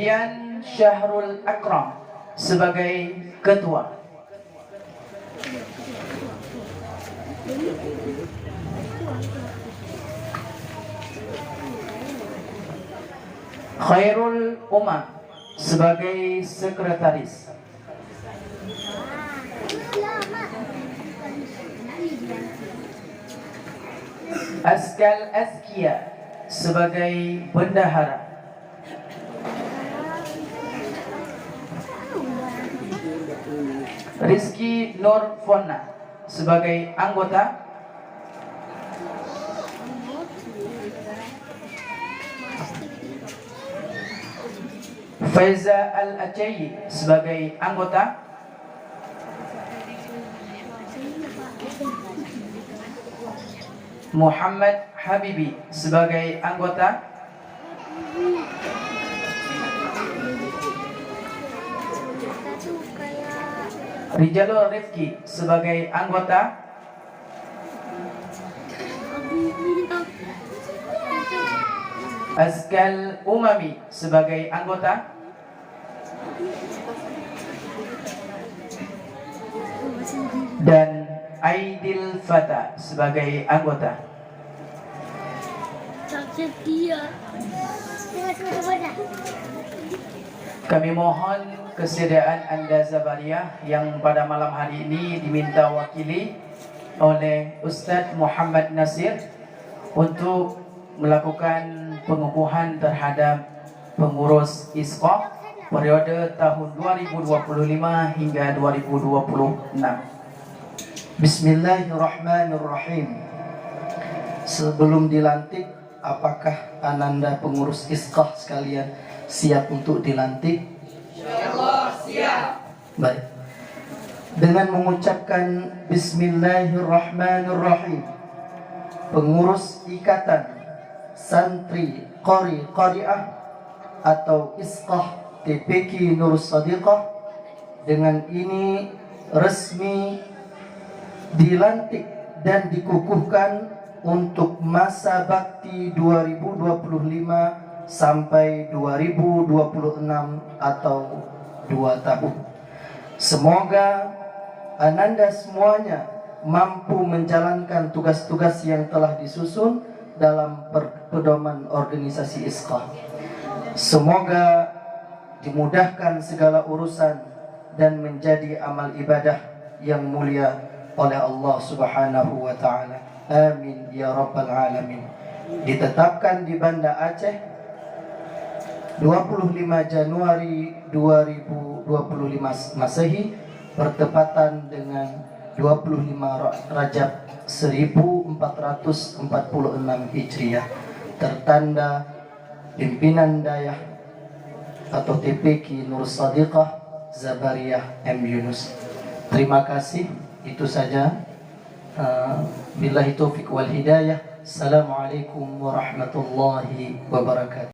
Kemudian Syahrul Akram sebagai ketua. Khairul Umam sebagai sekretaris. Askal Azkia sebagai bendahara. Rizky Nur Fona sebagai anggota. Faiza Al-Acai sebagai anggota. Muhammad Habibi sebagai anggota. Rijalul Rifki sebagai anggota. Azkal Umami sebagai anggota. Dan Aidil Fata sebagai anggota. Kami mohon kesediaan Anda Zabariyah yang pada malam hari ini diminta wakili oleh Ustadz Muhammad Nasir untuk melakukan pengukuhan terhadap pengurus ISKOH periode tahun 2025 hingga 2026. Bismillahirrahmanirrahim. Sebelum dilantik, apakah Ananda pengurus ISKOH sekalian siap untuk dilantik? Insyaallah siap. Baik. Dengan mengucapkan Bismillahirrahmanirrahim, pengurus Ikatan Santri Qori Qari'ah atau ISKOH TPQ Nur Shadiqah dengan ini resmi dilantik dan dikukuhkan untuk masa bakti 2025 sampai 2026 atau 2 tahun. Semoga Ananda semuanya mampu menjalankan tugas-tugas yang telah disusun dalam pedoman organisasi ISKOH. Semoga dimudahkan segala urusan dan menjadi amal ibadah yang mulia oleh Allah Subhanahu wa taala. Amin ya rabbal alamin. Ditetapkan di Banda Aceh 25 Januari 2025 Masehi bertepatan dengan 25 Rajab 1446 Hijriah, tertanda pimpinan dayah atau TPQ Nur Shadiqah Zabariyah M. Yunus. Terima kasih, itu saja. Billahi taufiq wal hidayah. Assalamualaikum warahmatullahi wabarakatuh.